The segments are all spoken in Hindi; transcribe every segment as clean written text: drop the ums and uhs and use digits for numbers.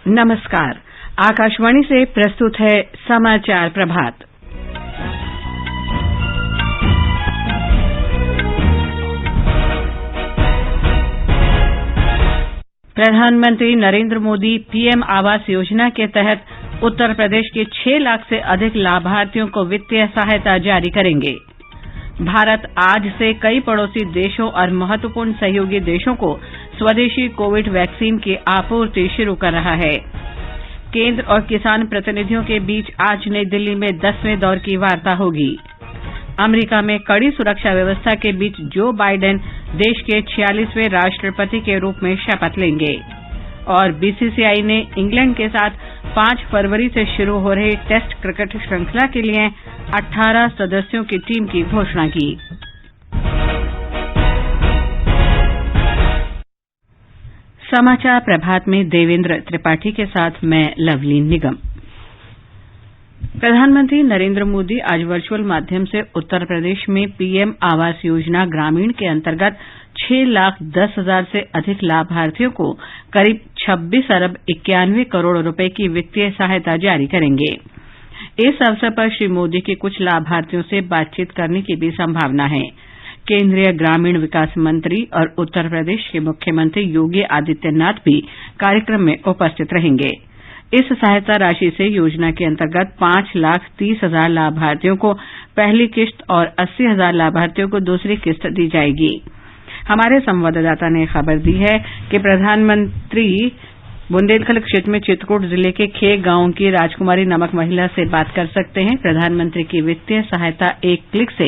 नमस्कार। आकाशवाणी से प्रस्तुत है समाचार प्रभात। प्रधानमंत्री नरेंद्र मोदी पीएम आवास योजना के तहत उत्तर प्रदेश के 6 लाख से अधिक लाभार्थियों को वित्तीय सहायता जारी करेंगे। भारत आज से कई पड़ोसी देशों और महत्वपूर्ण सहयोगी देशों को स्वदेशी कोविड वैक्सीन की आपूर्ति शुरू कर रहा है। केंद्र और किसान प्रतिनिधियों के बीच आज नई दिल्ली में 10वें दौर की वार्ता होगी। अमेरिका में कड़ी सुरक्षा व्यवस्था के बीच जो बाइडेन देश के 46वें राष्ट्रपति के रूप में शपथ लेंगे। और बीसीसीआई ने इंग्लैंड के साथ 5 फरवरी से शुरू हो रही टेस्ट क्रिकेट श्रृंखला के लिए 18 सदस्यों की टीम की घोषणा की। समाचार प्रभात में देवेंद्र त्रिपाठी के साथ मैं लवलीन निगम। प्रधानमंत्री नरेंद्र मोदी आज वर्चुअल माध्यम से उत्तर प्रदेश में पीएम आवास योजना ग्रामीण के अंतर्गत 6,10,000 से अधिक लाभार्थियों को करीब 26 अरब 91 करोड़ रुपए की वित्तीय सहायता जारी करेंगे। इस अवसर पर श्री मोदी की कुछ लाभार्थियों से बातचीत करने की भी संभावना है। केंद्रीय ग्रामीण विकास मंत्री और उत्तर प्रदेश के मुख्यमंत्री योगी आदित्यनाथ भी कार्यक्रम में उपस्थित रहेंगे। इस सहायता राशि से योजना के अंतर्गत 5,30,000 लाभार्थियों को पहली किस्त और 80,000 लाभार्थियों को दूसरी किस्त दी जाएगी। हमारे संवाददाता ने खबर दी है कि प्रधानमंत्री बुंदेलखंड क्षेत्र में चित्रकूट जिले के खे गांव की राजकुमारी नामक महिला से बात कर सकते हैं। प्रधानमंत्री की वित्तीय सहायता एक क्लिक से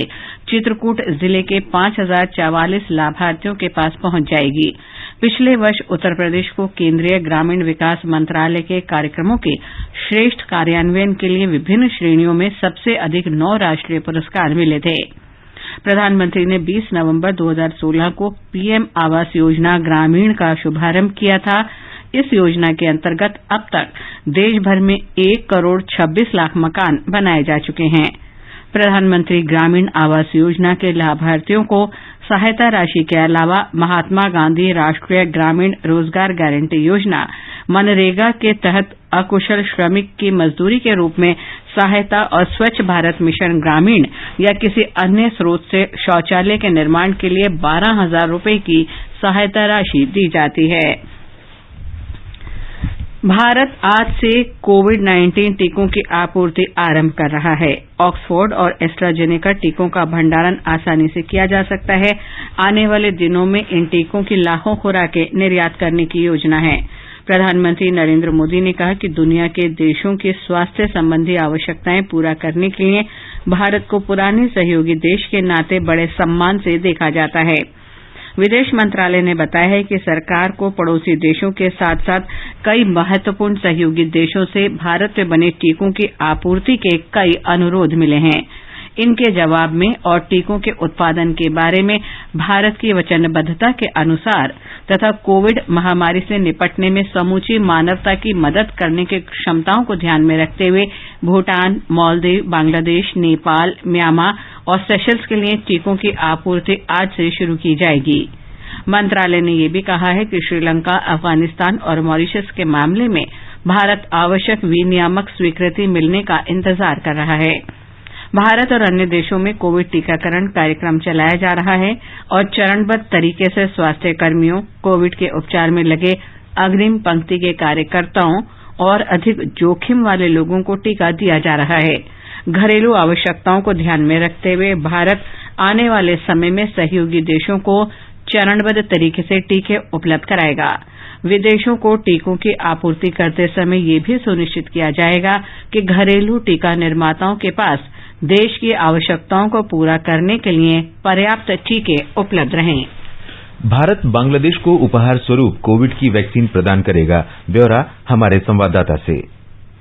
चित्रकूट जिले के 5,044 लाभार्थियों के पास पहुंच जाएगी। पिछले वर्ष उत्तर प्रदेश को केंद्रीय ग्रामीण विकास मंत्रालय के कार्यक्रमों के श्रेष्ठ कार्यान्वयन के लिए विभिन्न श्रेणियों में सबसे अधिक 9 राष्ट्रीय पुरस्कार मिले थे। प्रधानमंत्री ने 20 नवंबर 2016 को पीएम आवास योजना ग्रामीण का शुभारंभ किया था। इस योजना के अंतर्गत अब तक देश भर में 1 करोड़ 26 लाख मकान बनाए जा चुके हैं। प्रधानमंत्री ग्रामीण आवास योजना के लाभार्थियों को सहायता राशि के अलावा महात्मा गांधी राष्ट्रीय ग्रामीण रोजगार गारंटी योजना मनरेगा के तहत अकुशल श्रमिक की मजदूरी के रूप में सहायता और स्वच्छ भारत मिशन ग्रामीण या किसी अन्य स्रोत से शौचालय के निर्माण के लिए 12,000 रुपए की सहायता राशि दी जाती है। भारत आज से कोविड-19 टीकों की आपूर्ति आरंभ कर रहा है। ऑक्सफोर्ड और एस्ट्राजेनेका टीकों का भंडारण आसानी से किया जा सकता है। आने वाले दिनों में इन टीकों की लाखों खुराकें निर्यात करने की योजना है। प्रधानमंत्री नरेंद्र मोदी ने कहा कि दुनिया के देशों की स्वास्थ्य संबंधी आवश्यकताएं पूरा करने के लिए भारत को पुराने सहयोगी देश के नाते बड़े सम्मान से देखा जाता है। विदेश मंत्रालय ने बताया है कि सरकार को पड़ोसी देशों के साथ साथ कई महत्वपूर्ण सहयोगी देशों से भारत में बने टीकों की आपूर्ति के कई अनुरोध मिले हैं। इनके जवाब में और टीकों के उत्पादन के बारे में भारत की वचनबद्धता के अनुसार तथा कोविड महामारी से निपटने में समूची मानवता की मदद करने की क्षमताओं को ध्यान में रखते हुए भूटान, मालदीव, बांग्लादेश, नेपाल, म्यांमां और सेशल्स के लिए टीकों की आपूर्ति आज से शुरू की जाएगी। मंत्रालय ने यह भी कहा है कि श्रीलंका, अफगानिस्तान और मॉरिशस के मामले में भारत आवश्यक विनियामक स्वीकृति मिलने का इंतजार कर रहा है। भारत और अन्य देशों में कोविड टीकाकरण कार्यक्रम चलाया जा रहा है और चरणबद्ध तरीके से स्वास्थ्य कर्मियों, कोविड के उपचार में लगे अग्रिम पंक्ति के कार्यकर्ताओं और अधिक जोखिम वाले लोगों को टीका दिया जा रहा है। घरेलू आवश्यकताओं को ध्यान में रखते हुए भारत आने वाले समय में सहयोगी देशों को चरणबद्ध तरीके से टीके उपलब्ध कराएगा। विदेशों को टीकों की आपूर्ति करते समय यह भी सुनिश्चित किया जाएगा कि घरेलू टीका निर्माताओं के पास देश की आवश्यकताओं को पूरा करने के लिए पर्याप्त टीके उपलब्ध रहें। भारत बांग्लादेश को उपहार स्वरूप कोविड की वैक्सीन प्रदान करेगा। ब्यौरा हमारे संवाददाता से।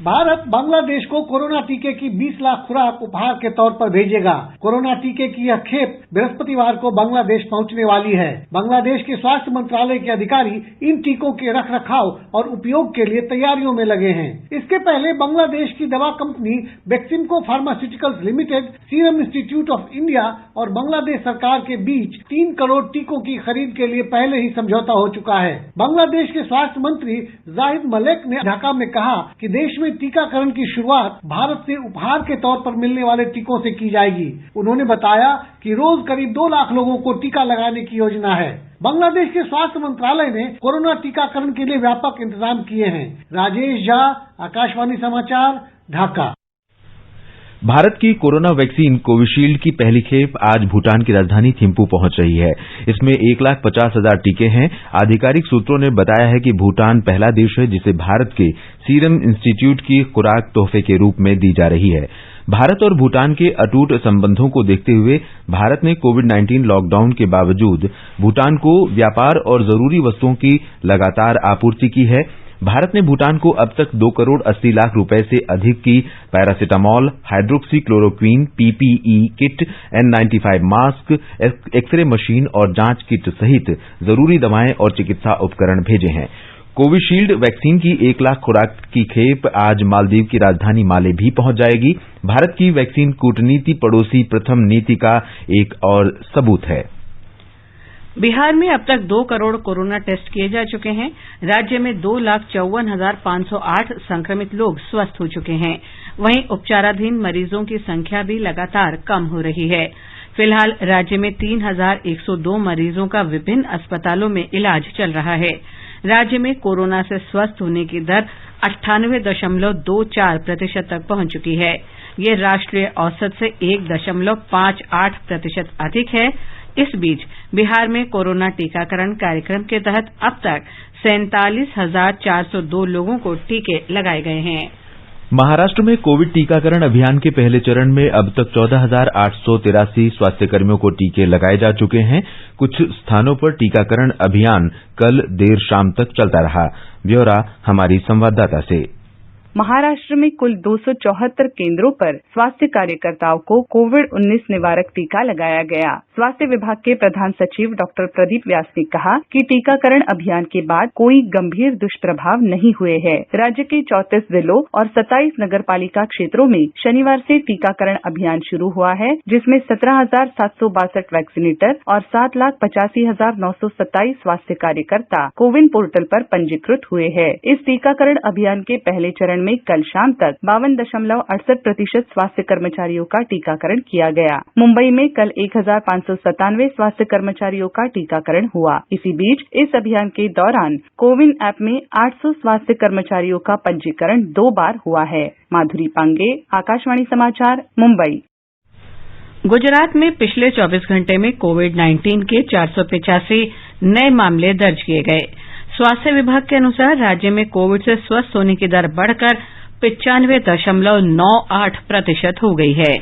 भारत बांग्लादेश को कोरोना टीके की 20 लाख खुराक उपहार के तौर पर भेजेगा। कोरोना टीके की यह खेप बृहस्पतिवार को बांग्लादेश पहुंचने वाली है। बांग्लादेश के स्वास्थ्य मंत्रालय के अधिकारी इन टीकों के रखरखाव और उपयोग के लिए तैयारियों में लगे हैं। इसके पहले बांग्लादेश की दवा company Beximco pharmaceuticals limited, serum institute of India और बांग्लादेश सरकार के बीच 3 करोड़ टीकों की खरीद के लिए पहले ही समझौता हो चुका है। बांग्लादेश के स्वास्थ्य मंत्री जाहिद मलेक ने ढाका में कहा कि देश में टीकाकरण की शुरुआत भारत से उपहार के तौर पर मिलने वाले टीकों से की जाएगी। उन्होंने बताया कि रोज करीब 2 लाख लोगों को टीका लगाने की योजना है। बांग्लादेश के स्वास्थ्य मंत्रालय ने कोरोना टीकाकरण के लिए व्यापक इंतजाम किए हैं। राजेश झा, आकाशवाणी समाचार, ढाका। भारत की कोरोना वैक्सीन कोविशील्ड की पहली खेप आज भूटान की राजधानी थिम्पू पहुंच रही है। इसमें 1,50,000 टीके हैं। आधिकारिक सूत्रों ने बताया है कि भूटान पहला देश है जिसे भारत के सीरम इंस्टीट्यूट की खुराक तोहफे के रूप में दी जा रही है। भारत और भूटान के अटूट संबंधों को देखते हुए भारत ने कोविड-19 लॉकडाउन के बावजूद भूटान को व्यापार और जरूरी वस्तुओं की लगातार आपूर्ति की है। भारत ने भूटान को अब तक 2 करोड़ 80 लाख रुपए से अधिक की paracetamol, hydroxychloroquine, PPE kit, N95 mask, x ray machine और जांच किट सहित जरूरी दवाएं और चिकित्सा उपकरण भेजे हैं। कोविशील्ड वैक्सीन की 1 लाख खुराक की खेप आज मालदीव की राजधानी माले भी पहुंच जाएगी। भारत की वैक्सीन कूटनीति पड़ोसी प्रथम नीति का एक और सबूत है। बिहार में अब तक 2 करोड़ कोरोना टेस्ट किए जा चुके हैं। राज्य में 2,54,508 संक्रमित लोग स्वस्थ हो चुके हैं। वहीं उपचाराधीन मरीजों की संख्या भी लगातार कम हो रही है। फिलहाल राज्य में 3,102 मरीजों का विभिन्न अस्पतालों में इलाज चल रहा है। राज्य में कोरोना से स्वस्थ होने की दर 98.24% तक पहुंच चुकी है। ये राष्ट्रीय औसत से 1.58% अधिक है। इस बीच बिहार में कोरोना टीकाकरण कार्यक्रम के तहत अब तक 47,402 लोगों को टीके लगाए गए हैं। महाराष्ट्र में कोविड टीकाकरण अभियान के पहले चरण में अब तक 14,883 स्वास्थ्यकर्मियों को टीके लगाए जा चुके हैं। कुछ स्थानों पर टीकाकरण अभियान कल देर शाम तक चलता रहा। ब्यौरा हमारी संवाददाता से। महाराष्ट्र में कुल 274 केंद्रों पर स्वास्थ्य कार्यकर्ताओं को कोविड-19 निवारक टीका लगाया गया। स्वास्थ्य विभाग के प्रधान सचिव डॉक्टर प्रदीप व्यास ने कहा कि टीकाकरण अभियान के बाद कोई गंभीर दुष्प्रभाव नहीं हुए हैं। राज्य के 34 जिलों और 27 नगरपालिका क्षेत्रों में शनिवार से टीकाकरण अभियान शुरू हुआ है, जिसमें 17,762 वैक्सीनेटर और 7,85,927 स्वास्थ्य कार्यकर्ता कोविन पोर्टल पर पंजीकृत हुए हैं। इस टीकाकरण अभियान के पहले चरण में कल शाम तक 52.68% स्वास्थ्य कर्मचारियों का टीकाकरण किया गया। मुंबई में कल 1,597 स्वास्थ्य कर्मचारियों का टीकाकरण हुआ। इसी बीच इस अभियान के दौरान कोविन ऐप में 800 स्वास्थ्य कर्मचारियों का पंजीकरण 2 बार हुआ है। माधुरी पांगे, आकाशवाणी समाचार, मुंबई। गुजरात में पिछले 24 घंटे में कोविड-19 के 485 नए मामले दर्ज किए गए। स्वास्थ्य विभाग के अनुसार राज्य में कोविड से स्वस्थ होने की दर बढ़कर 95.98% हो गई है।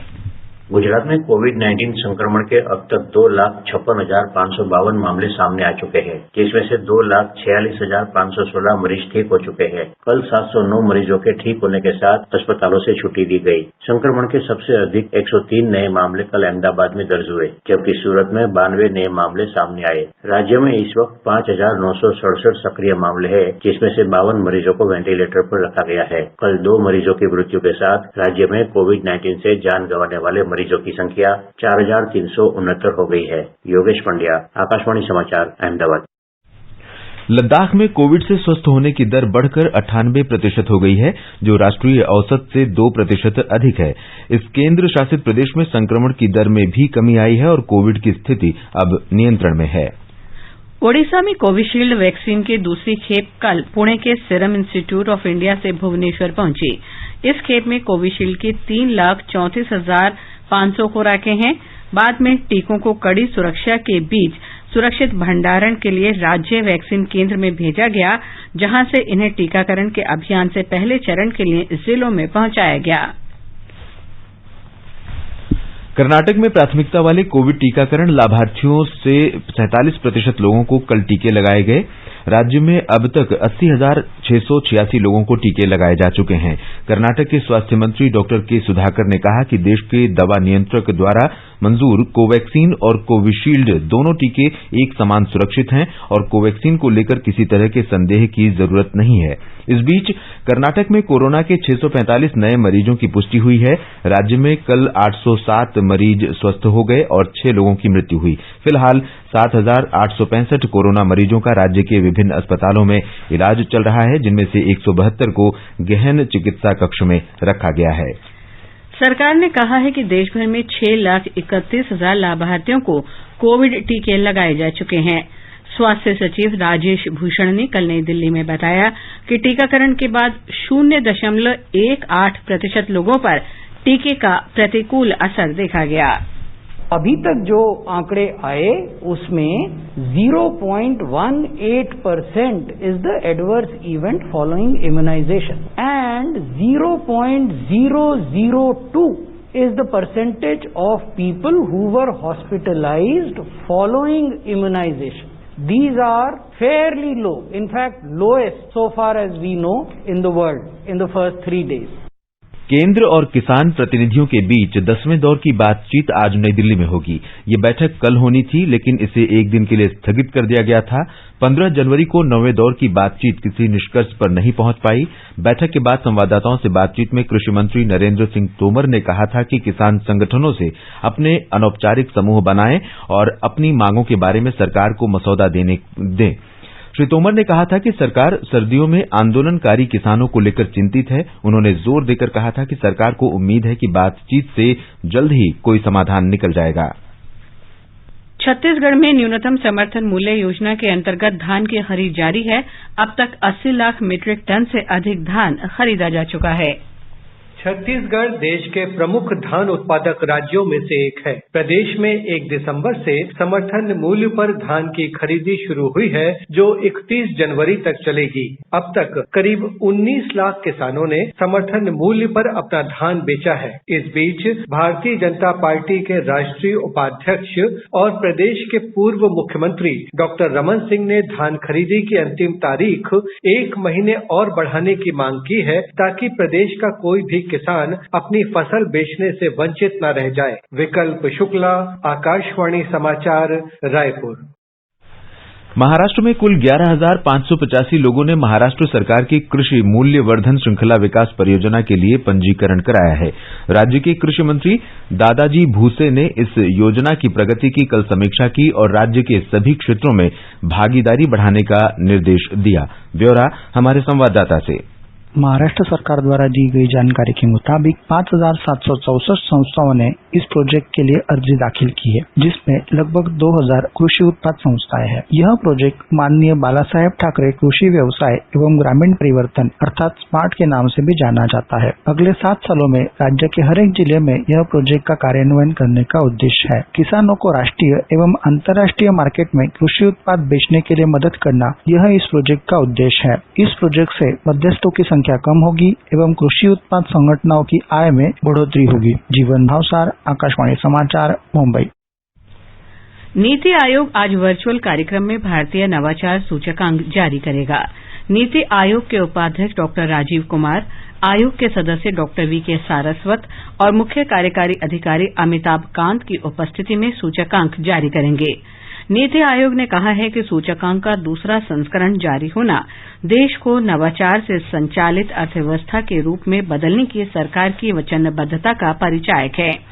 गुजरात में कोविड-19 संक्रमण के अब तक 2,56,552 मामले सामने आ चुके हैं, जिसमें से 2,46,516 मरीज ठीक हो चुके हैं। कल 709 मरीजों के ठीक होने के साथ अस्पतालों से छुट्टी दी गई। संक्रमण के सबसे अधिक 103 नए मामले कल अहमदाबाद में दर्ज हुए, जबकि सूरत में 92 नए मामले सामने आए। राज्य में इस वक्त 5,967 सक्रिय मामले हैं, जिसमें से 52 मरीजों को वेंटिलेटर पर रखा गया है। कल 2 मरीजों की मृत्यु के साथ राज्य में कोविड-19 से जान गंवाने वाले मरीजों की संख्या 4,369 हो गई है। योगेश पंड्या, आकाशवाणी समाचार, अहमदाबाद। लद्दाख में कोविड से स्वस्थ होने की दर बढ़कर 98% हो गई है, जो राष्ट्रीय औसत से 2% अधिक है। इस केंद्र शासित प्रदेश में संक्रमण की दर में भी कमी आई है और कोविड की स्थिति अब नियंत्रण में है। ओडिशा में कोविशील्ड वैक्सीन की दूसरी खेप कल पुणे के सीरम इंस्टीट्यूट ऑफ इंडिया से भुवनेश्वर पहुंची। इस खेप में कोविशील्ड की 3,34,500 खुराकें हैं। बाद में टीकों को कड़ी सुरक्षा के बीच सुरक्षित भंडारण के लिए राज्य वैक्सीन केंद्र में भेजा गया, जहां से इन्हें टीकाकरण के अभियान से पहले चरण के लिए जिलों में पहुंचाया गया। कर्नाटक में प्राथमिकता वाले कोविड टीकाकरण लाभार्थियों से 47% लोगों को कल टीके लगाए गए। राज्य में अब तक 80,686 लोगों को टीके लगाए जा चुके हैं। कर्नाटक के स्वास्थ्य मंत्री डॉक्टर के सुधाकर ने कहा कि देश के दवा नियंत्रक द्वारा मंजूर कोवैक्सीन और कोविशील्ड दोनों टीके एक समान सुरक्षित हैं और कोवैक्सीन को लेकर किसी तरह के संदेह की जरूरत नहीं है। इस बीच कर्नाटक में कोरोना के 645 नए मरीजों की पुष्टि हुई है। राज्य में कल 807 मरीज स्वस्थ हो गए और 6 लोगों की मृत्यु हुई। फिलहाल 7,865 कोरोना मरीजों का राज्य के विभिन्न अस्पतालों में इलाज चल रहा है, जिनमें से 172 को गहन चिकित्सा कक्ष में रखा गया है। सरकार ने कहा है कि देश भर में 6,31,000 लाभार्थियों को कोविड टीके लगाए जा चुके हैं। स्वास्थ्य सचिव राजेश भूषण ने कल नई दिल्ली में बताया कि टीकाकरण के बाद 0.18% लोगों पर टीके का प्रतिकूल असर देखा गया। अभी तक जो आंकड़े आए उसमें 0.18% is the adverse event following immunisation and 0.002 is the percentage of people who were hospitalized following immunization. These are fairly low, in fact lowest so far as we know in the world in the first 3 days. केंद्र और किसान प्रतिनिधियों के बीच 10वें दौर की बातचीत आज नई दिल्ली में होगी। ये बैठक कल होनी थी, लेकिन इसे एक दिन के लिए स्थगित कर दिया गया था। 15 जनवरी को 9वें दौर की बातचीत किसी निष्कर्ष पर नहीं पहुंच पाई। बैठक के बाद संवाददाताओं से बातचीत में कृषि मंत्री नरेंद्र सिंह तोमर ने कहा था कि किसान संगठनों से अपने अनौपचारिक समूह बनाएं और अपनी मांगों के बारे में सरकार को मसौदा दें। श्री तोमर ने कहा था कि सरकार सर्दियों में आंदोलनकारी किसानों को लेकर चिंतित है। उन्होंने जोर देकर कहा था कि सरकार को उम्मीद है कि बातचीत से जल्द ही कोई समाधान निकल जाएगा। छत्तीसगढ़ में न्यूनतम समर्थन मूल्य योजना के अंतर्गत धान की खरीद जारी है। अब तक 80 लाख मीट्रिक टन से अधिक धान खरीदा जा चुका है। छत्तीसगढ़ देश के प्रमुख धान उत्पादक राज्यों में से एक है। प्रदेश में 1 दिसंबर से समर्थन मूल्य पर धान की खरीदी शुरू हुई है, जो 31 जनवरी तक चलेगी। अब तक करीब 19 लाख किसानों ने समर्थन मूल्य पर अपना धान बेचा है। इस बीच भारतीय जनता पार्टी के राष्ट्रीय उपाध्यक्ष और प्रदेश के पूर्व मुख्यमंत्री डॉक्टर रमन सिंह ने धान खरीदी की अंतिम तारीख 1 महीने और बढ़ाने की मांग की है, ताकि प्रदेश का कोई भी किसान अपनी फसल बेचने से वंचित न रह जाए। विकल्प शुक्ला, आकाशवाणी समाचार, रायपुर। महाराष्ट्र में कुल 11,585 लोगों ने महाराष्ट्र सरकार की कृषि मूल्य वर्धन श्रृंखला विकास परियोजना के लिए पंजीकरण कराया है। राज्य के कृषि मंत्री दादाजी भूसे ने इस योजना की प्रगति की कल समीक्षा की और राज्य के सभी क्षेत्रों में भागीदारी बढ़ाने का निर्देश दिया। ब्यौरा हमारे संवाददाता से। महाराष्ट्र सरकार द्वारा दी गई जानकारी के मुताबिक 5,764 संस्थाओं ने इस प्रोजेक्ट के लिए अर्जी दाखिल की है, जिसमें लगभग 2,000 कृषि उत्पाद संस्थाएं हैं। यह प्रोजेक्ट माननीय बाला साहेब ठाकरे कृषि व्यवसाय एवं ग्रामीण परिवर्तन अर्थात स्मार्ट के नाम से भी जाना जाता है। अगले 7 सालों में राज्य के हर एक जिले में यह प्रोजेक्ट का कार्यान्वयन करने का उद्देश्य है। किसानों को राष्ट्रीय एवं अंतर्राष्ट्रीय मार्केट में कृषि उत्पाद बेचने के लिए मदद करना, यह इस प्रोजेक्ट का उद्देश्य है। इस प्रोजेक्ट से मध्यस्थों की संख्या कम होगी एवं कृषि उत्पाद संगठनों की आय में बढ़ोतरी होगी। जीवन भावसार, आकाशवाणी समाचार, मुंबई। नीति आयोग आज वर्चुअल कार्यक्रम में भारतीय नवाचार सूचकांक जारी करेगा। नीति आयोग के उपाध्यक्ष डॉक्टर राजीव कुमार, आयोग के सदस्य डॉक्टर वीके सारस्वत और मुख्य कार्यकारी अधिकारी अमिताभ कांत की उपस्थिति में सूचकांक जारी करेंगे। नीति आयोग ने कहा है कि सूचकांक का दूसरा संस्करण जारी होना देश को नवाचार से संचालित अर्थव्यवस्था के रूप में बदलने की सरकार की वचनबद्धता का परिचायक है।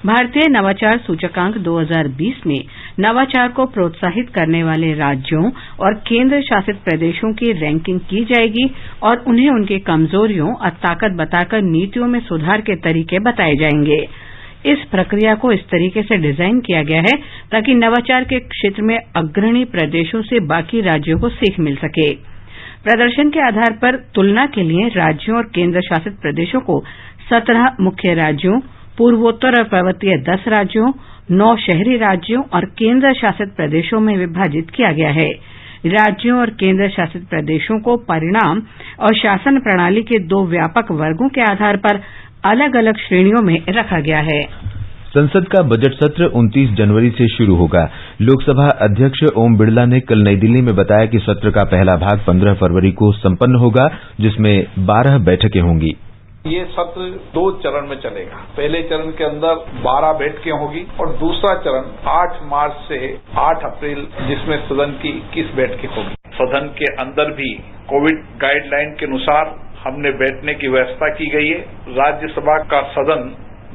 भारतीय नवाचार सूचकांक 2020 में नवाचार को प्रोत्साहित करने वाले राज्यों और केंद्र शासित प्रदेशों की रैंकिंग की जाएगी और उन्हें उनकी कमजोरियों और ताकत बताकर नीतियों में सुधार के तरीके बताए जाएंगे। इस प्रक्रिया को इस तरीके से डिजाइन किया गया है ताकि नवाचार के क्षेत्र में अग्रणी प्रदेशों से बाकी राज्यों को सीख मिल सके। प्रदर्शन के आधार पर तुलना के लिए राज्यों और केंद्र शासित प्रदेशों को 17 मुख्य राज्यों, पूर्वोत्तर और पर्वतीय 10 राज्यों, 9 शहरी राज्यों और केंद्र शासित प्रदेशों में विभाजित किया गया है। राज्यों और केंद्र शासित प्रदेशों को परिणाम और शासन प्रणाली के 2 व्यापक वर्गों के आधार पर अलग अलग श्रेणियों में रखा गया है। संसद का बजट सत्र 29 जनवरी से शुरू होगा। लोकसभा अध्यक्ष ओम बिड़ला ने कल नई दिल्ली में बताया कि सत्र का पहला भाग 15 फरवरी को संपन्न होगा, जिसमें 12 बैठकें होंगी। ये सत्र 2 चरण में चलेगा। पहले चरण के अंदर 12 बैठकें होगी और दूसरा चरण 8 मार्च से 8 अप्रैल, जिसमें सदन की 21 बैठकें होगी। सदन के अंदर भी कोविड गाइडलाइन के अनुसार हमने बैठने की व्यवस्था की गई है। राज्यसभा का सदन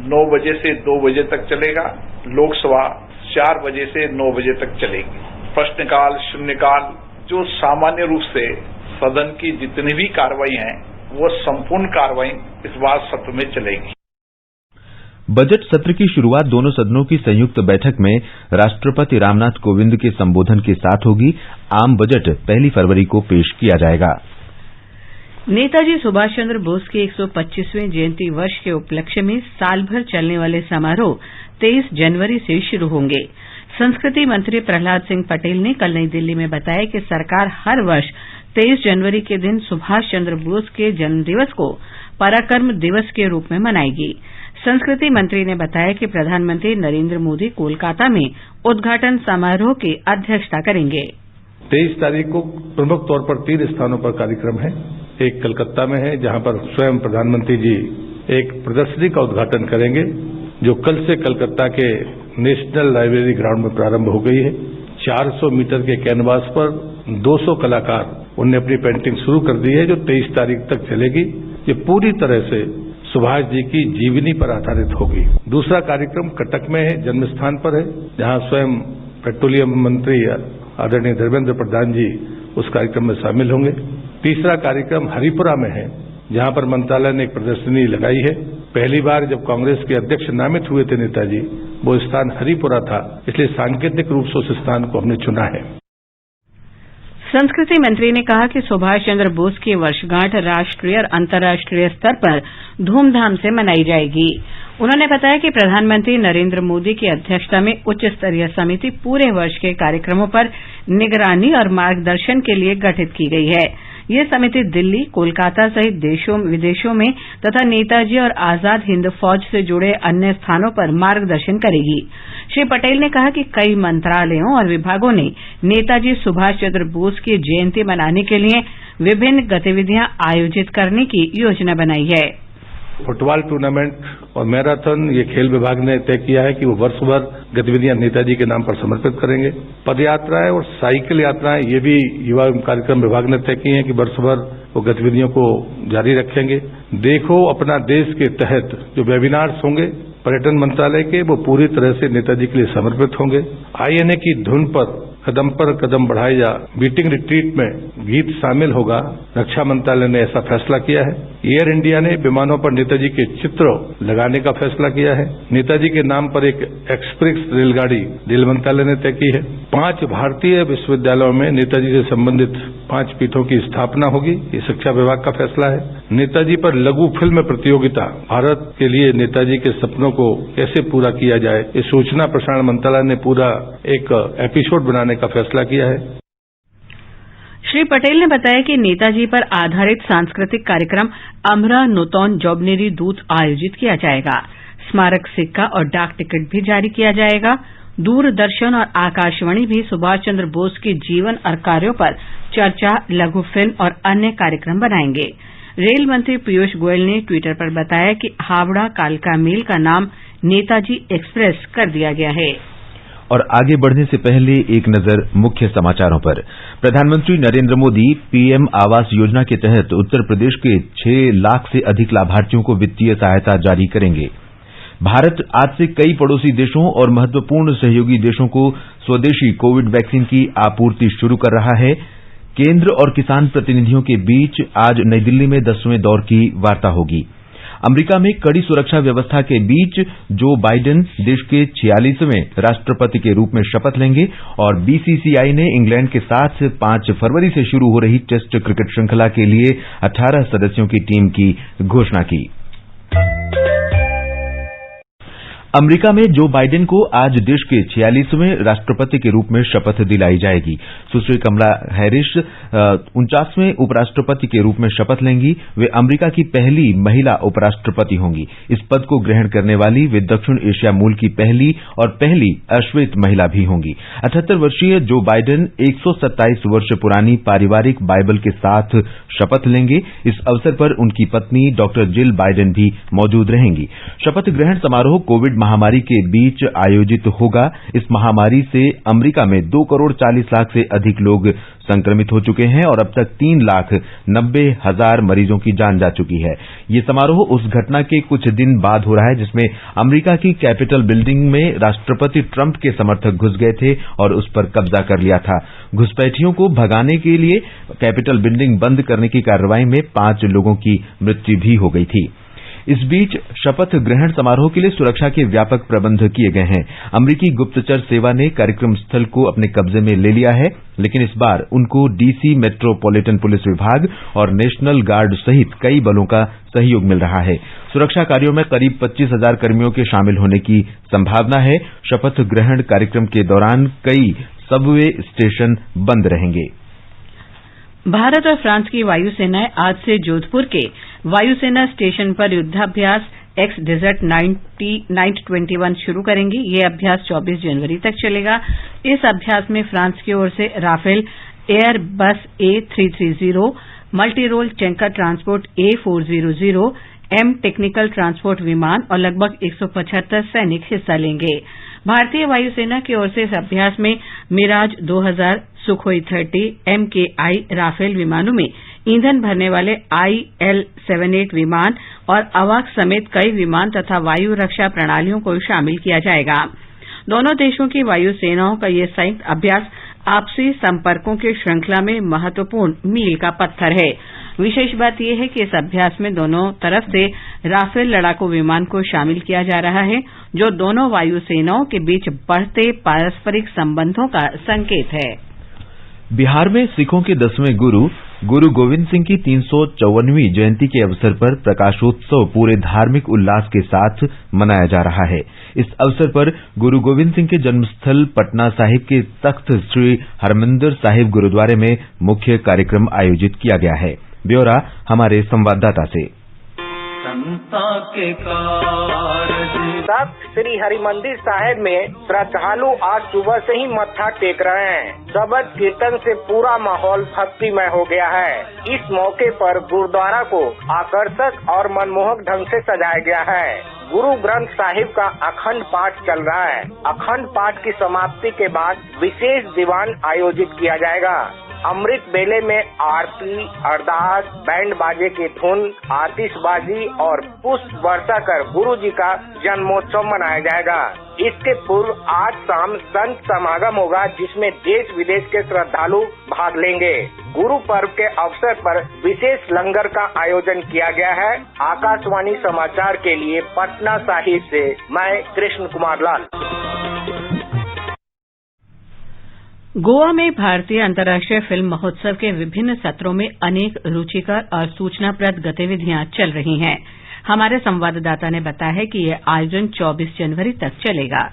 9 बजे से 2 बजे तक चलेगा। लोकसभा 4 बजे से 9 बजे तक चलेगी। प्रश्नकाल, शून्यकाल, जो सामान्य रूप से सदन की जितनी भी कार्रवाई हैं, वो संपूर्ण कार्रवाई इस बार सत्र में चलेगी। बजट सत्र की शुरुआत दोनों सदनों की संयुक्त बैठक में राष्ट्रपति रामनाथ कोविंद के संबोधन के साथ होगी। आम बजट 1 फरवरी को पेश किया जाएगा। नेताजी सुभाष चंद्र बोस के 125वें जयंती वर्ष के उपलक्ष्य में साल भर चलने वाले समारोह 23 जनवरी से शुरू होंगे। संस्कृति मंत्री प्रहलाद सिंह पटेल ने कल नई दिल्ली में बताया कि सरकार हर वर्ष 23 जनवरी के दिन सुभाष चंद्र बोस के जन्मदिवस को पराक्रम दिवस के रूप में मनाएगी। संस्कृति मंत्री ने बताया कि प्रधानमंत्री नरेंद्र मोदी कोलकाता में उद्घाटन समारोह की अध्यक्षता करेंगे। 23 तारीख को प्रमुख तौर पर 3 स्थानों पर कार्यक्रम है। एक कलकत्ता में है, जहां पर स्वयं प्रधानमंत्री जी एक प्रदर्शनी का उद्घाटन करेंगे, जो कल से कलकत्ता के नेशनल लाइब्रेरी ग्राउंड में प्रारंभ हो गई है। 400 मीटर के कैनवास पर 200 कलाकार उन्होंने अपनी पेंटिंग शुरू कर दी है, जो 23 तारीख तक चलेगी। ये पूरी तरह से सुभाष जी की जीवनी पर आधारित होगी। दूसरा कार्यक्रम कटक में है, जन्म स्थान पर है, जहां स्वयं पेट्रोलियम मंत्री आदरणीय धर्मेंद्र प्रधान जी उस कार्यक्रम में शामिल होंगे। तीसरा कार्यक्रम हरिपुरा में है, जहां पर मंत्रालय ने एक प्रदर्शनी लगाई है। पहली बार जब कांग्रेस के अध्यक्ष नामित हुए थे नेताजी, वो स्थान हरिपुरा था, इसलिए सांकेतिक रूप से उस स्थान को हमने चुना है। संस्कृति मंत्री ने कहा कि सुभाष चंद्र बोस की वर्षगांठ राष्ट्रीय और अंतर्राष्ट्रीय स्तर पर धूमधाम से मनाई जाएगी। उन्होंने बताया कि प्रधानमंत्री नरेंद्र मोदी की अध्यक्षता में उच्च स्तरीय समिति पूरे वर्ष के कार्यक्रमों पर निगरानी और मार्गदर्शन के लिए गठित की गई है। ये समिति दिल्ली, कोलकाता सहित देशों विदेशों में तथा नेताजी और आजाद हिंद फौज से जुड़े अन्य स्थानों पर मार्गदर्शन करेगी। श्री पटेल ने कहा कि कई मंत्रालयों और विभागों ने नेताजी सुभाष चंद्र बोस की जयंती मनाने के लिए विभिन्न गतिविधियां आयोजित करने की योजना बनाई है। फुटबॉल टूर्नामेंट और मैराथन, ये खेल विभाग ने तय किया है कि वो वर्ष भर गतिविधियां नेताजी के नाम पर समर्पित करेंगे। पदयात्राएं और साइकिल यात्राएं, ये भी युवा कार्यक्रम विभाग ने तय की है कि वर्ष भर वो गतिविधियों को जारी रखेंगे। देखो अपना देश के तहत जो वेबिनार्स होंगे पर्यटन मंत्रालय के, वो पूरी तरह से नेताजी के लिए समर्पित होंगे। आईएनए की धुन पर कदम बढ़ाए जा बीटिंग रिट्रीट में गीत शामिल होगा। रक्षा मंत्रालय ने ऐसा फैसला किया है। एयर इंडिया ने विमानों पर नेताजी के चित्र लगाने का फैसला किया है। नेताजी के नाम पर एक एक्सप्रेस रेलगाड़ी रेल मंत्रालय ने तय की है। 5 भारतीय विश्वविद्यालयों में नेताजी से संबंधित 5 पीठों की स्थापना होगी। ये शिक्षा विभाग का फैसला है। नेताजी पर लघु फिल्म प्रतियोगिता, भारत के लिए नेताजी के सपनों को कैसे पूरा किया जाए, ये सूचना प्रसारण मंत्रालय ने पूरा एक एपिसोड बनाने का फैसला किया है। श्री पटेल ने बताया कि नेताजी पर आधारित सांस्कृतिक कार्यक्रम अमरा नूतौन जौबनेरी दूत आयोजित किया जाएगा। स्मारक सिक्का और डाक टिकट भी जारी किया जाएगा। दूरदर्शन और आकाशवाणी भी सुभाष चंद्र बोस के जीवन और कार्यों पर चर्चा, लघु फिल्म और अन्य कार्यक्रम बनाएंगे। रेल मंत्री पीयूष गोयल ने ट्विटर पर बताया कि हावड़ा कालका मेल का नाम नेताजी एक्सप्रेस कर दिया गया है। और आगे बढ़ने से पहले एक नजर मुख्य समाचारों पर। प्रधानमंत्री नरेंद्र मोदी पीएम आवास योजना के तहत उत्तर प्रदेश के 6 लाख से अधिक लाभार्थियों को वित्तीय सहायता जारी करेंगे। भारत आज से कई पड़ोसी देशों और महत्वपूर्ण सहयोगी देशों को स्वदेशी कोविड वैक्सीन की आपूर्ति शुरू कर रहा है। केंद्र और किसान प्रतिनिधियों के बीच आज नई दिल्ली में 10वें दौर की वार्ता होगी। अमेरिका में कड़ी सुरक्षा व्यवस्था के बीच जो बाइडेन देश के 46वें राष्ट्रपति के रूप में शपथ लेंगे और बीसीसीआई ने इंग्लैंड के साथ 5 फरवरी से शुरू हो रही टेस्ट क्रिकेट श्रृंखला के लिए 18 सदस्यों की टीम की घोषणा की। अमेरिका में जो बाइडेन को आज देश के 46वें राष्ट्रपति के रूप में शपथ दिलाई जाएगी। सुश्री कमला हैरिस 49वें उपराष्ट्रपति के रूप में शपथ लेंगी। वे अमेरिका की पहली महिला उपराष्ट्रपति होंगी। इस पद को ग्रहण करने वाली वे दक्षिण एशिया मूल की पहली अश्वेत महिला भी होंगी। 78 वर्षीय जो बाइडेन 127 वर्ष पुरानी पारिवारिक बाइबल के साथ शपथ लेंगे। इस अवसर पर उनकी पत्नी डॉक्टर जिल बाइडेन भी मौजूद रहेंगी। शपथ ग्रहण समारोह कोविड महामारी के बीच आयोजित होगा। इस महामारी से अमेरिका में 2 करोड़ 40 लाख से अधिक लोग संक्रमित हो चुके हैं और अब तक 3,90,000 मरीजों की जान जा चुकी है। ये समारोह उस घटना के कुछ दिन बाद हो रहा है जिसमें अमेरिका की कैपिटल बिल्डिंग में राष्ट्रपति ट्रंप के समर्थक घुस गए थे और उस पर कब्जा कर लिया था। घुसपैठियों को भगाने के लिए कैपिटल बिल्डिंग बंद करने की कार्रवाई में 5 लोगों की मृत्यु भी हो गई थी। इस बीच शपथ ग्रहण समारोह के लिए सुरक्षा के व्यापक प्रबंध किए गए हैं। अमेरिकी गुप्तचर सेवा ने कार्यक्रम स्थल को अपने कब्जे में ले लिया है, लेकिन इस बार उनको डीसी मेट्रोपॉलिटन पुलिस विभाग और नेशनल गार्ड सहित कई बलों का सहयोग मिल रहा है। सुरक्षा कार्यों में करीब 25,000 कर्मियों के शामिल होने की संभावना है। शपथ ग्रहण कार्यक्रम के दौरान कई सबवे स्टेशन बंद रहेंगे। भारत और फ्रांस की वायुसेनाएं आज से जोधपुर के वायुसेना स्टेशन पर युद्धाभ्यास एक्स डेजर्ट 21 शुरू करेंगी। यह अभ्यास 24 जनवरी तक चलेगा। इस अभ्यास में फ्रांस की ओर से Rafale Airbus A330, multi role tanker transport A400, M technical transport विमान और लगभग 175 सैनिक हिस्सा लेंगे। भारतीय वायुसेना की ओर से इस अभ्यास में मिराज 2000, सुखोई 30, MKI राफेल विमानों में ईंधन भरने वाले IL-78 विमान और अवाक समेत कई विमान तथा वायु रक्षा प्रणालियों को शामिल किया जाएगा। दोनों देशों की वायु सेनाओं का यह संयुक्त अभ्यास आपसी संपर्कों की श्रृंखला में महत्वपूर्ण मील का पत्थर है। विशेष बात यह है कि इस अभ्यास में दोनों तरफ से राफेल लड़ाकू विमान को शामिल किया जा रहा है, जो दोनों वायु सेनाओं के बीच बढ़ते पारस्परिक संबंधों का संकेत है। बिहार में सिखों के 10वें गुरु गोविंद सिंह की 354वीं जयंती के अवसर पर प्रकाशोत्सव पूरे धार्मिक उल्लास के साथ मनाया जा रहा है। इस अवसर पर गुरु गोविंद सिंह के जन्मस्थल पटना साहिब के तख्त श्री हरमंदिर साहिब गुरुद्वारे में मुख्य कार्यक्रम आयोजित किया गया है। ब्यौरा हमारे संवाददाता से। तख्त श्री हरिमंदिर साहिब में श्रद्धालु आज सुबह से ही मत्था टेक रहे हैं। शबद कीर्तन से पूरा माहौल भक्तिमय हो गया है। इस मौके पर गुरुद्वारा को आकर्षक और मनमोहक ढंग से सजाया गया है। गुरु ग्रंथ साहिब का अखंड पाठ चल रहा है। अखंड पाठ की समाप्ति के बाद विशेष दीवान आयोजित किया जाएगा। अमृत बेले में आरती, अरदास, बैंड बाजे की धुन, आतिशबाजी और पुष्प वर्षा कर गुरु जी का जन्मोत्सव मनाया जाएगा। इसके पूर्व आज शाम संत समागम होगा, जिसमें देश विदेश के श्रद्धालु भाग लेंगे। गुरु पर्व के अवसर पर विशेष लंगर का आयोजन किया गया है। आकाशवाणी समाचार के लिए पटना साहिब से मैं कृष्ण कुमार लाल। गोवा में भारतीय अंतर्राष्ट्रीय फिल्म महोत्सव के विभिन्न सत्रों में अनेक रुचिकर और सूचनाप्रद गतिविधियां चल रही हैं। हमारे संवाददाता ने बताया है कि यह आयोजन 24 जनवरी तक चलेगा।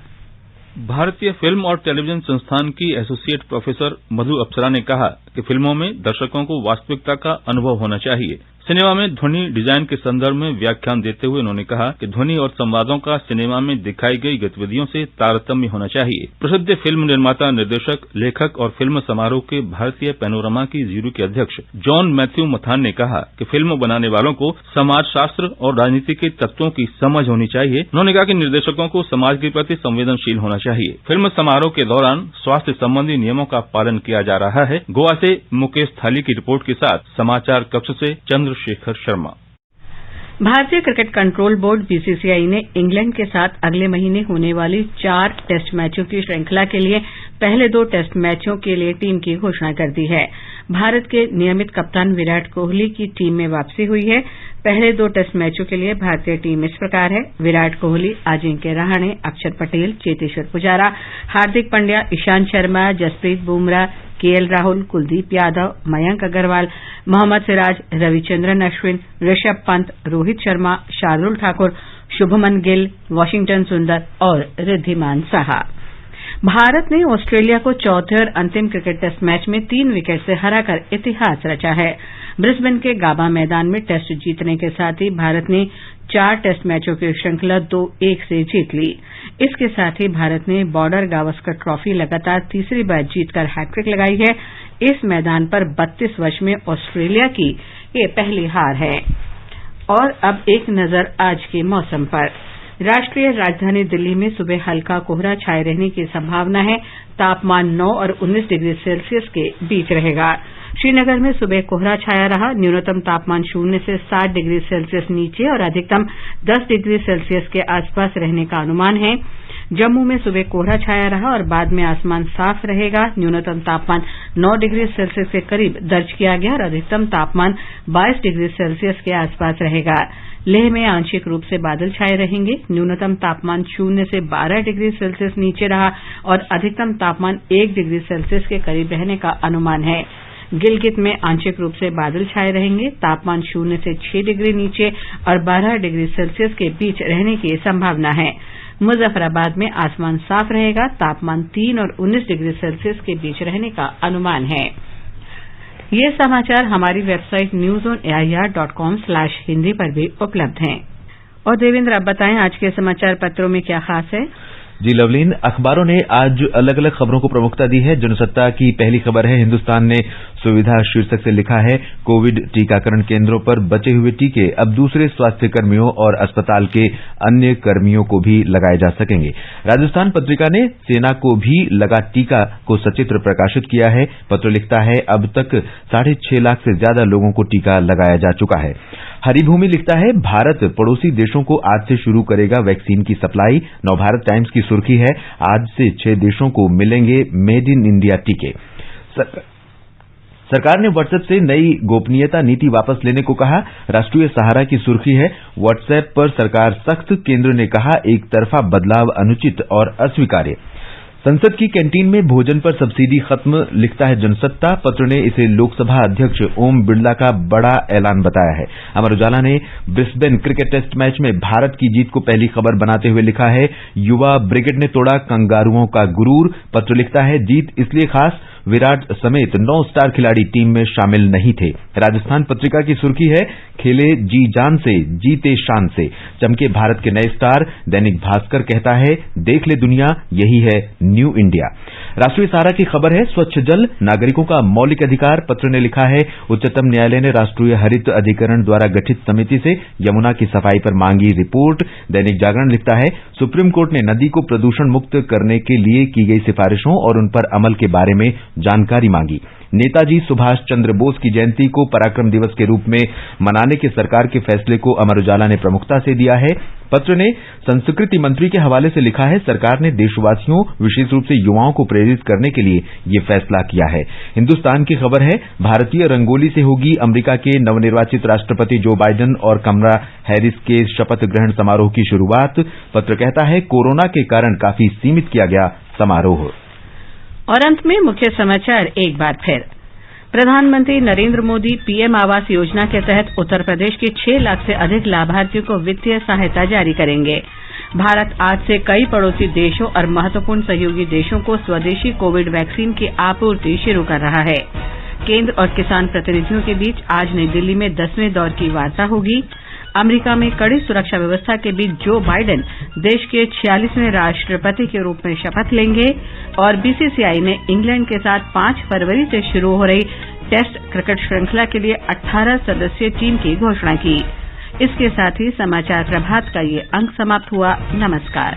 भारतीय फिल्म और टेलीविजन संस्थान की एसोसिएट प्रोफेसर मधु अप्सरा ने कहा कि फिल्मों में दर्शकों को वास्तविकता का अनुभव होना चाहिए। सिनेमा में ध्वनि डिजाइन के संदर्भ में व्याख्यान देते हुए उन्होंने कहा कि ध्वनि और संवादों का सिनेमा में दिखाई गई गतिविधियों से तारतम्य होना चाहिए। प्रसिद्ध फिल्म निर्माता, निर्देशक, लेखक और फिल्म समारोह के भारतीय पैनोरमा की ज्यूरी के अध्यक्ष जॉन मैथ्यू मथान ने कहा कि फिल्म बनाने वालों को समाजशास्त्र और राजनीति के तत्वों की समझ होनी चाहिए। उन्होंने कहा कि निर्देशकों को समाज के प्रति संवेदनशील होना चाहिए। फिल्म समारोह के दौरान स्वास्थ्य संबंधी नियमों का पालन किया जा रहा है। गोवा से मुकेश थाली की रिपोर्ट के साथ समाचार कक्ष से चंद्रशेखर शर्मा। भारतीय क्रिकेट कंट्रोल बोर्ड बीसीसीआई ने इंग्लैंड के साथ अगले महीने होने वाली 4 टेस्ट मैचों की श्रृंखला के लिए पहले 2 टेस्ट मैचों के लिए टीम की घोषणा कर दी है। भारत के नियमित कप्तान विराट कोहली की टीम में वापसी हुई है। पहले 2 टेस्ट मैचों के लिए भारतीय टीम इस प्रकार है: विराट कोहली, अजिंक्य रहाणे, अक्षर पटेल, चेतेश्वर पुजारा, हार्दिक पांड्या, ईशांत शर्मा, जसप्रीत बुमराह, केएल राहुल, कुलदीप यादव, मयंक अग्रवाल, मोहम्मद सिराज, रविचंद्रन अश्विन, ऋषभ पंत, रोहित शर्मा, शार्दुल ठाकुर, शुभमन गिल, वॉशिंगटन सुंदर और रिद्धिमान साहा। भारत ने ऑस्ट्रेलिया को चौथे और अंतिम क्रिकेट टेस्ट मैच में 3 विकेट से हराकर इतिहास रचा है। ब्रिस्बेन के गाबा मैदान में टेस्ट जीतने के साथ ही भारत ने 4 टेस्ट मैचों की श्रृंखला 2-1 से जीत ली। इसके साथ ही भारत ने बॉर्डर गावस्कर ट्रॉफी लगातार तीसरी बार जीतकर हैट्रिक लगाई है। इस मैदान पर 32 वर्ष में ऑस्ट्रेलिया की ये पहली हार है। और अब एक नजर आज के मौसम पर। राष्ट्रीय राजधानी दिल्ली में सुबह हल्का कोहरा छाये रहने की संभावना है। तापमान 9 और 19 डिग्री सेल्सियस के बीच रहेगा। श्रीनगर में सुबह कोहरा छाया रहा। न्यूनतम तापमान 0 से 7 डिग्री सेल्सियस नीचे और अधिकतम 10 डिग्री सेल्सियस के आसपास रहने का अनुमान है। जम्मू में सुबह कोहरा छाया रहा और बाद में आसमान साफ रहेगा। न्यूनतम तापमान 9 डिग्री सेल्सियस के करीब दर्ज किया गया और अधिकतम तापमान 22 डिग्री सेल्सियस के आसपास रहेगा। लेह में आंशिक रूप से बादल छाए रहेंगे। न्यूनतम तापमान 0 से 12 डिग्री सेल्सियस नीचे रहा और अधिकतम तापमान 1 डिग्री सेल्सियस के करीब रहने का अनुमान है। गिलगित में आंशिक रूप से बादल छाए रहेंगे। तापमान 0 से 6 डिग्री नीचे और 12 डिग्री सेल्सियस के बीच रहने की संभावना है। मुजफ्फराबाद में आसमान साफ रहेगा। तापमान 3 और 19 डिग्री सेल्सियस के बीच रहने का अनुमान है। ये समाचार हमारी वेबसाइट newsonair.com/hindi पर भी उपलब्ध हैं। और देवेंद्र, आप बताएं आज के समाचार पत्रों में क्या खास है? जी लवलीन, अखबारों ने आज अलग अलग खबरों को प्रमुखता दी है। जनसत्ता की पहली खबर है, हिंदुस्तान ने सुविधा शीर्षक से लिखा है, कोविड टीकाकरण केंद्रों पर बचे हुए टीके अब दूसरे स्वास्थ्य कर्मियों और अस्पताल के अन्य कर्मियों को भी लगाए जा सकेंगे। राजस्थान पत्रिका ने सेना को भी लगा टीका को सचित्र प्रकाशित किया है। पत्र लिखता है, अब तक 6.5 लाख से ज्यादा लोगों को टीका लगाया जा चुका है। हरिभूमि लिखता है, भारत पड़ोसी देशों को आज से शुरू करेगा वैक्सीन की सप्लाई। नवभारत टाइम्स की सुर्खी है, आज से 6 देशों को मिलेंगे मेड इन इंडिया टीके। सरकार ने व्हाट्सएप से नई गोपनीयता नीति वापस लेने को कहा। राष्ट्रीय सहारा की सुर्खी है, व्हाट्सएप पर सरकार सख्त, केंद्र ने कहा एक तरफा बदलाव अनुचित और अस्वीकार्य। संसद की कैंटीन में भोजन पर सब्सिडी खत्म, लिखता है जनसत्ता। पत्र ने इसे लोकसभा अध्यक्ष ओम बिरला का बड़ा ऐलान बताया है। अमर उजाला ने ब्रिस्बेन क्रिकेट टेस्ट मैच में भारत की जीत को पहली खबर बनाते हुए लिखा है, युवा ब्रिगेड ने तोड़ा कंगारुओं का गुरूर। पत्र लिखता है, जीत इसलिए खास, विराट समेत 9 स्टार खिलाड़ी टीम में शामिल नहीं थे। राजस्थान पत्रिका की सुर्खी है, खेले जी जान से, जीते शान से, चमके भारत के नए स्टार। दैनिक भास्कर कहता है, देख ले दुनिया, यही है न्यू इंडिया। राष्ट्रीय सहारा की खबर है, स्वच्छ जल नागरिकों का मौलिक अधिकार। पत्र ने लिखा है, उच्चतम न्यायालय ने राष्ट्रीय हरित अधिकरण द्वारा गठित समिति से यमुना की सफाई पर मांगी रिपोर्ट। दैनिक जागरण लिखता है, सुप्रीम कोर्ट ने नदी को प्रदूषण मुक्त करने के लिए की गई सिफारिशों और उन पर अमल के बारे में जानकारी मांगी। नेताजी सुभाष चंद्र बोस की जयंती को पराक्रम दिवस के रूप में मनाने के सरकार के फैसले को अमर उजाला ने प्रमुखता से दिया है। पत्र ने संस्कृति मंत्री के हवाले से लिखा है, सरकार ने देशवासियों विशेष रूप से युवाओं को प्रेरित करने के लिए ये फैसला किया है। हिंदुस्तान की खबर है, भारतीय रंगोली से होगी अमेरिका के नवनिर्वाचित राष्ट्रपति जो बाइडेन और कमला हैरिस के शपथ ग्रहण समारोह की शुरुआत। पत्र कहता है, कोरोना के कारण काफी सीमित किया गया समारोह। और अंत में मुख्य समाचार एक बार फिर। प्रधानमंत्री नरेंद्र मोदी पीएम आवास योजना के तहत उत्तर प्रदेश के 6 लाख से अधिक लाभार्थियों को वित्तीय सहायता जारी करेंगे। भारत आज से कई पड़ोसी देशों और महत्वपूर्ण सहयोगी देशों को स्वदेशी कोविड वैक्सीन की आपूर्ति शुरू कर रहा है। केंद्र और किसान प्रतिनिधियों के बीच आज नई दिल्ली में 10वें दौर की वार्ता होगी। अमेरिका में कड़ी सुरक्षा व्यवस्था के बीच जो बाइडेन देश के 46वें राष्ट्रपति के रूप में शपथ लेंगे। और बीसीसीआई ने इंग्लैंड के साथ 5 फरवरी से शुरू हो रही टेस्ट क्रिकेट श्रृंखला के लिए 18 सदस्यीय टीम की घोषणा की। इसके साथ ही समाचार प्रभात का ये अंक समाप्त हुआ। नमस्कार।